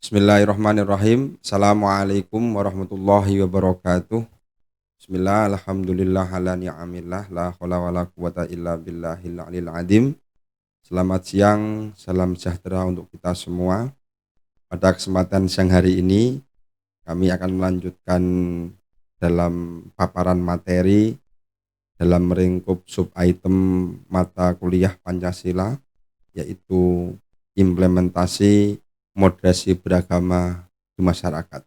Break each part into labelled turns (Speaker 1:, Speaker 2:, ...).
Speaker 1: Bismillahirrahmanirrahim. Assalamualaikum warahmatullahi wabarakatuh. Bismillah, alhamdulillah, ala ni'amillah, la haula wa la quwata illa billahil aliyil azim. Selamat siang, salam sejahtera untuk kita semua. Pada kesempatan siang hari ini, kami akan melanjutkan dalam paparan materi dalam meringkup sub-item mata kuliah Pancasila, yaitu implementasi moderasi beragama di masyarakat.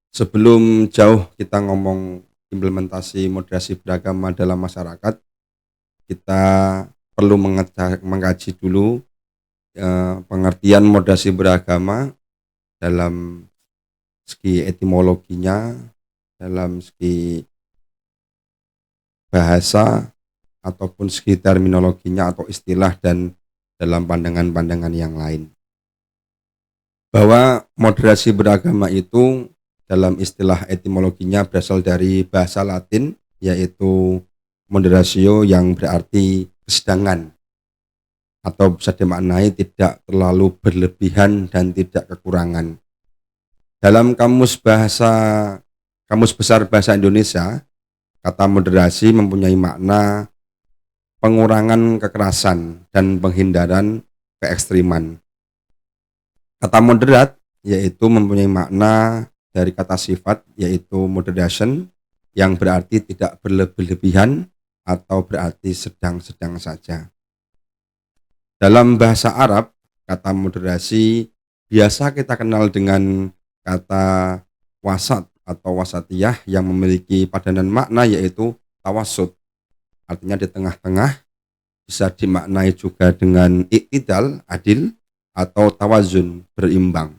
Speaker 1: Sebelum jauh kita ngomong implementasi moderasi beragama dalam masyarakat, kita perlu mengkaji dulu pengertian moderasi beragama dalam segi etimologinya, dalam segi bahasa, ataupun segi terminologinya atau istilah, dan dalam pandangan-pandangan yang lain. Bahwa moderasi beragama itu dalam istilah etimologinya berasal dari bahasa Latin, yaitu moderatio, yang berarti kesedangan, atau bisa dimaknai tidak terlalu berlebihan dan tidak kekurangan. Dalam kamus besar bahasa Indonesia, kata moderasi mempunyai makna pengurangan kekerasan dan penghindaran keekstriman. Kata moderat yaitu mempunyai makna dari kata sifat, yaitu moderation, yang berarti tidak berlebihan atau berarti sedang-sedang saja. Dalam bahasa Arab, kata moderasi biasa kita kenal dengan kata wasat atau wasatiyah, yang memiliki padanan makna yaitu tawassut, artinya di tengah-tengah. Bisa dimaknai juga dengan iktidal, adil, atau tawazun, berimbang.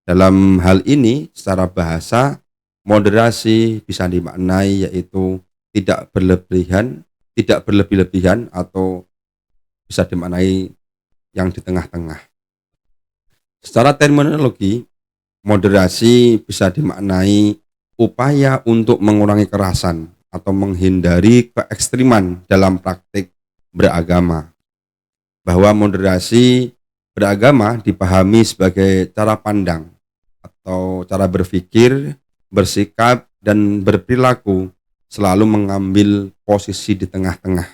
Speaker 1: Dalam hal ini, secara bahasa, moderasi bisa dimaknai yaitu tidak berlebih-lebihan, atau bisa dimaknai yang di tengah-tengah. Secara terminologi, moderasi bisa dimaknai upaya untuk mengurangi kekerasan atau menghindari keekstriman dalam praktik beragama. Bahwa moderasi beragama dipahami sebagai cara pandang atau cara berpikir, bersikap, dan berperilaku selalu mengambil posisi di tengah-tengah,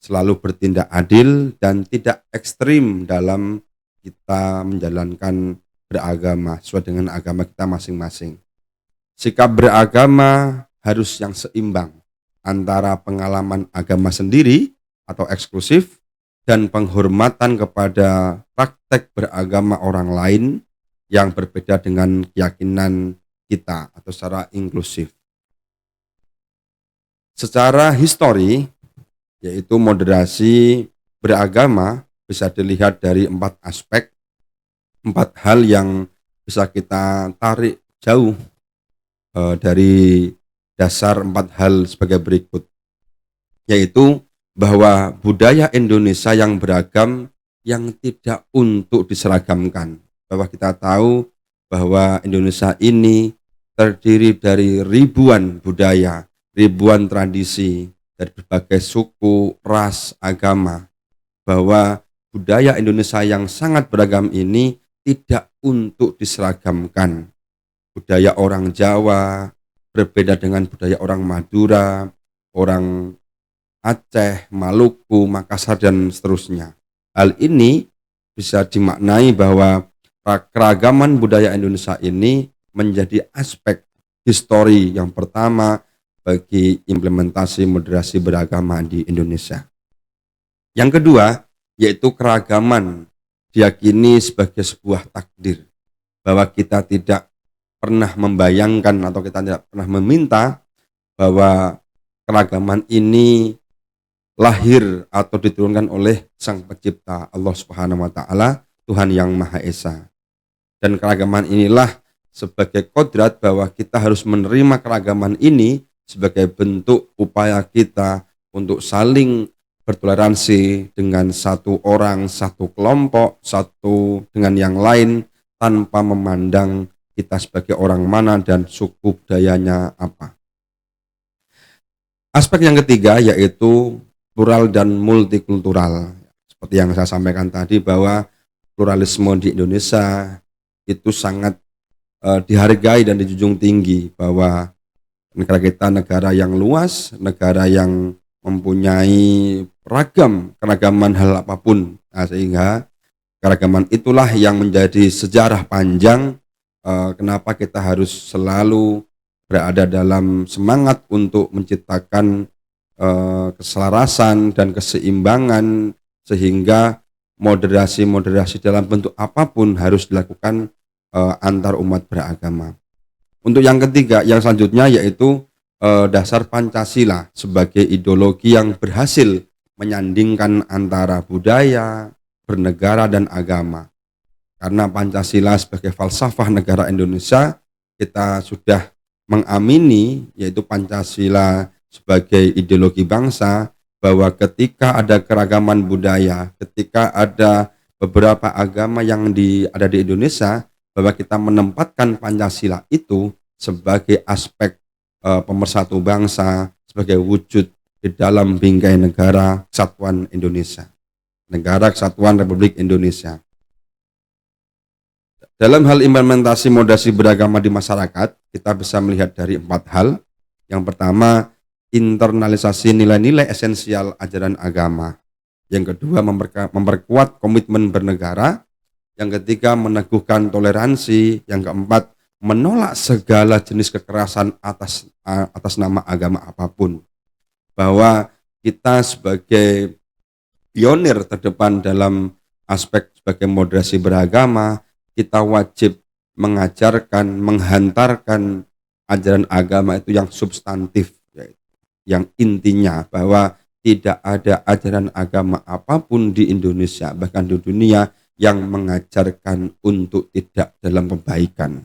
Speaker 1: selalu bertindak adil dan tidak ekstrim dalam kita menjalankan beragama sesuai dengan agama kita masing-masing. Sikap beragama harus yang seimbang antara pengalaman agama sendiri atau eksklusif dan penghormatan kepada praktek beragama orang lain yang berbeda dengan keyakinan kita, atau secara inklusif. Secara histori, yaitu moderasi beragama bisa dilihat dari 4 aspek, 4 hal yang bisa kita tarik jauh dari dasar 4 hal sebagai berikut, yaitu bahwa budaya Indonesia yang beragam yang tidak untuk diseragamkan. Bahwa kita tahu bahwa Indonesia ini terdiri dari ribuan budaya, ribuan tradisi dari berbagai suku, ras, agama. Bahwa budaya Indonesia yang sangat beragam ini tidak untuk diseragamkan. Budaya orang Jawa berbeda dengan budaya orang Madura, orang Aceh, Maluku, Makassar, dan seterusnya. Hal ini bisa dimaknai bahwa keragaman budaya Indonesia ini menjadi aspek histori yang pertama bagi implementasi moderasi beragama di Indonesia. Yang kedua, yaitu keragaman diyakini sebagai sebuah takdir, bahwa kita tidak pernah membayangkan atau kita tidak pernah meminta bahwa keragaman ini lahir atau diturunkan oleh Sang Pencipta, Allah Subhanahu wa taala, Tuhan yang Maha Esa. Dan keragaman inilah sebagai kodrat bahwa kita harus menerima keragaman ini sebagai bentuk upaya kita untuk saling bertoleransi dengan satu orang, satu kelompok, satu dengan yang lain, tanpa memandang kita sebagai orang mana dan suku budayanya apa. Aspek yang ketiga yaitu plural dan multikultural. Seperti yang saya sampaikan tadi, bahwa pluralisme di Indonesia itu sangat dihargai dan dijunjung tinggi, bahwa negara kita negara yang luas, negara yang mempunyai keragaman hal apapun. Nah, sehingga keragaman itulah yang menjadi sejarah panjang kenapa kita harus selalu berada dalam semangat untuk menciptakan keselarasan dan keseimbangan, sehingga moderasi dalam bentuk apapun harus dilakukan antar umat beragama. Untuk yang ketiga, yang selanjutnya yaitu dasar Pancasila sebagai ideologi yang berhasil menyandingkan antara budaya, bernegara, dan agama. Karena Pancasila sebagai falsafah negara Indonesia, kita sudah mengamini, yaitu Pancasila sebagai ideologi bangsa, bahwa ketika ada keragaman budaya, ketika ada beberapa agama yang ada di Indonesia, bahwa kita menempatkan Pancasila itu sebagai aspek pemersatu bangsa, sebagai wujud di dalam bingkai negara kesatuan Indonesia, negara kesatuan Republik Indonesia. Dalam hal implementasi moderasi beragama di masyarakat, kita bisa melihat dari 4 hal. Yang pertama, internalisasi nilai-nilai esensial ajaran agama. Yang kedua, memperkuat komitmen bernegara. Yang ketiga, meneguhkan toleransi. Yang keempat, menolak segala jenis kekerasan atas nama agama apapun. Bahwa kita sebagai pionir terdepan dalam aspek sebagai moderasi beragama, kita wajib mengajarkan, menghantarkan ajaran agama itu yang substantif, yang intinya bahwa tidak ada ajaran agama apapun di Indonesia, bahkan di dunia, yang mengajarkan untuk tidak dalam kebaikan.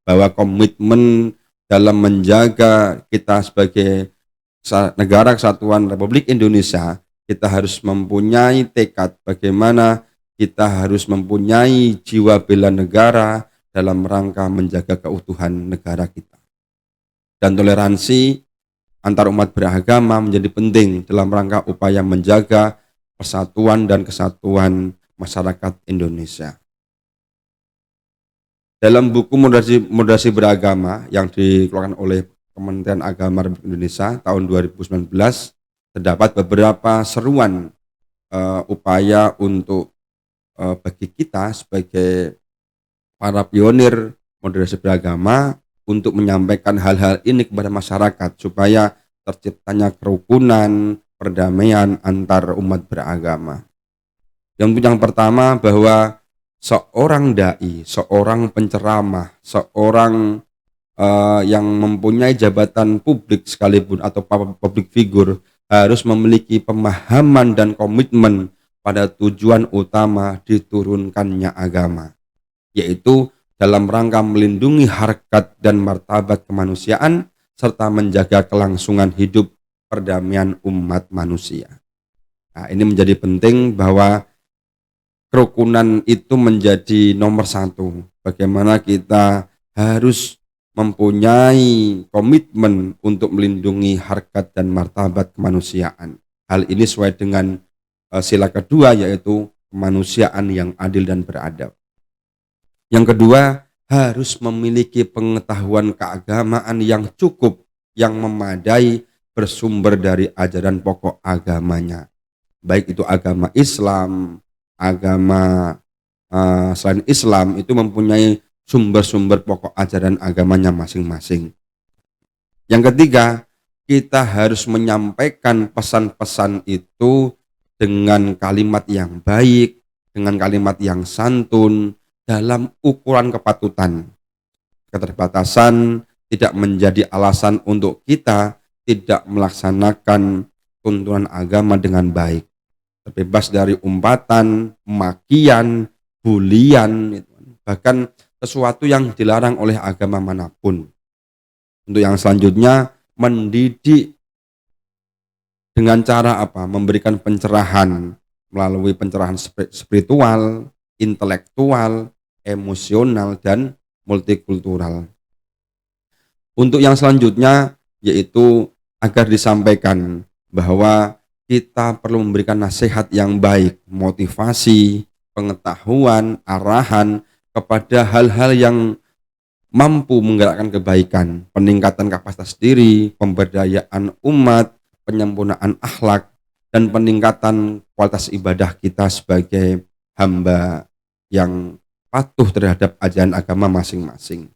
Speaker 1: Bahwa komitmen dalam menjaga kita sebagai negara kesatuan Republik Indonesia, kita harus mempunyai tekad bagaimana kita harus mempunyai jiwa bela negara dalam rangka menjaga keutuhan negara kita. Dan toleransi antar umat beragama menjadi penting dalam rangka upaya menjaga persatuan dan kesatuan masyarakat Indonesia. Dalam buku moderasi beragama yang dikeluarkan oleh Kementerian Agama Republik Indonesia tahun 2019, terdapat beberapa seruan upaya untuk bagi kita sebagai para pionir moderasi beragama untuk menyampaikan hal-hal ini kepada masyarakat supaya terciptanya kerukunan, perdamaian antar umat beragama. Yang pertama, bahwa seorang dai, seorang penceramah, seorang yang mempunyai jabatan publik sekalipun atau public figure harus memiliki pemahaman dan komitmen pada tujuan utama diturunkannya agama, yaitu dalam rangka melindungi harkat dan martabat kemanusiaan serta menjaga kelangsungan hidup perdamaian umat manusia. Nah, ini menjadi penting bahwa kerukunan itu menjadi nomor 1. Bagaimana kita harus mempunyai komitmen untuk melindungi harkat dan martabat kemanusiaan. Hal ini sesuai dengan sila kedua, yaitu kemanusiaan yang adil dan beradab. Yang kedua, harus memiliki pengetahuan keagamaan yang cukup, yang memadai, bersumber dari ajaran pokok agamanya. Baik itu agama Islam, agama selain Islam, itu mempunyai sumber-sumber pokok ajaran agamanya masing-masing. Yang ketiga, kita harus menyampaikan pesan-pesan itu dengan kalimat yang baik, dengan kalimat yang santun, dalam ukuran kepatutan. Keterbatasan tidak menjadi alasan untuk kita tidak melaksanakan tuntunan agama dengan baik. Terbebas dari umpatan, makian, bulian, bahkan sesuatu yang dilarang oleh agama manapun. Untuk yang selanjutnya, mendidik dengan cara apa? Memberikan pencerahan melalui pencerahan spiritual, intelektual, emosional, dan multikultural. Untuk yang selanjutnya, yaitu agar disampaikan bahwa kita perlu memberikan nasihat yang baik, motivasi, pengetahuan, arahan kepada hal-hal yang mampu menggerakkan kebaikan, peningkatan kapasitas diri, pemberdayaan umat, penyempurnaan akhlak, dan peningkatan kualitas ibadah kita sebagai hamba yang patuh terhadap ajaran agama masing-masing.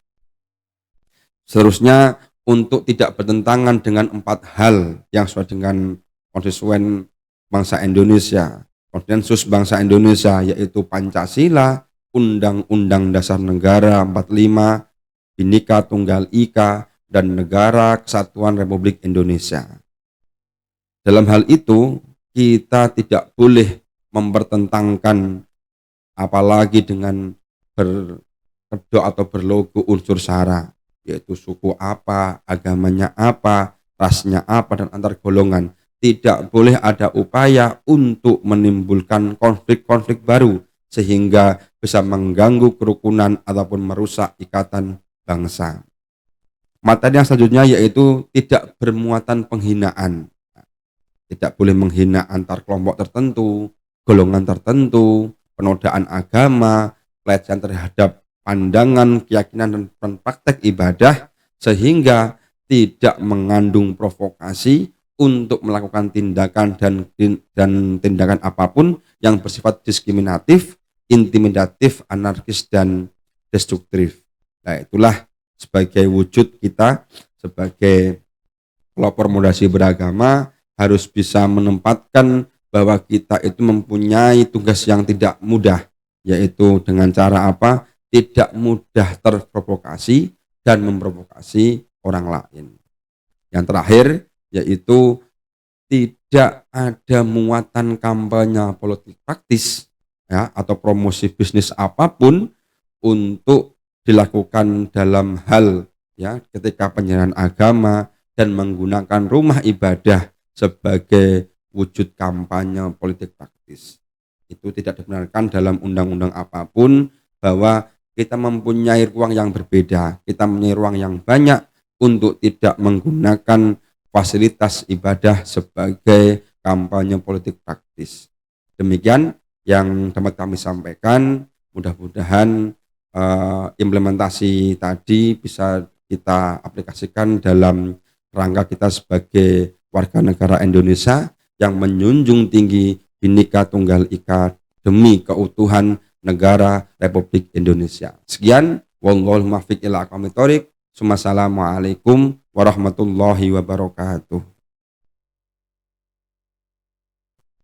Speaker 1: Seterusnya, untuk tidak bertentangan dengan 4 hal yang sesuai dengan konstituen bangsa Indonesia, konsensus bangsa Indonesia, yaitu Pancasila, Undang-Undang Dasar Negara 45, Bhinneka Tunggal Ika, dan Negara Kesatuan Republik Indonesia. Dalam hal itu, kita tidak boleh mempertentangkan apalagi dengan berkedok atau berlogo unsur sara, yaitu suku apa, agamanya apa, rasnya apa, dan antar golongan. Tidak boleh ada upaya untuk menimbulkan konflik-konflik baru sehingga bisa mengganggu kerukunan ataupun merusak ikatan bangsa. Materi yang selanjutnya yaitu tidak bermuatan penghinaan. Tidak boleh menghina antar kelompok tertentu, golongan tertentu, penodaan agama, pelecehan terhadap pandangan, keyakinan, dan praktek ibadah, sehingga tidak mengandung provokasi untuk melakukan tindakan dan tindakan apapun yang bersifat diskriminatif, intimidatif, anarkis, dan destruktif. Nah, itulah sebagai wujud kita sebagai pelopor moderasi beragama harus bisa menempatkan bahwa kita itu mempunyai tugas yang tidak mudah, yaitu dengan cara apa? Tidak mudah terprovokasi dan memprovokasi orang lain. Yang terakhir yaitu tidak ada muatan kampanye politik praktis ya, atau promosi bisnis apapun untuk dilakukan dalam hal ya ketika penyerahan agama dan menggunakan rumah ibadah sebagai wujud kampanye politik praktis. Itu tidak dibenarkan dalam undang-undang apapun, bahwa kita mempunyai ruang yang berbeda, kita mempunyai ruang yang banyak untuk tidak menggunakan fasilitas ibadah sebagai kampanye politik praktis. Demikian yang dapat kami sampaikan. Mudah-mudahan implementasi tadi bisa kita aplikasikan dalam rangka kita sebagai warga negara Indonesia yang menjunjung tinggi Bhinneka Tunggal Ika demi keutuhan negara Republik Indonesia. Sekian, wallahul muwaffiq ila aqwamit thoriq. Wassalamualaikum warahmatullahi wabarakatuh.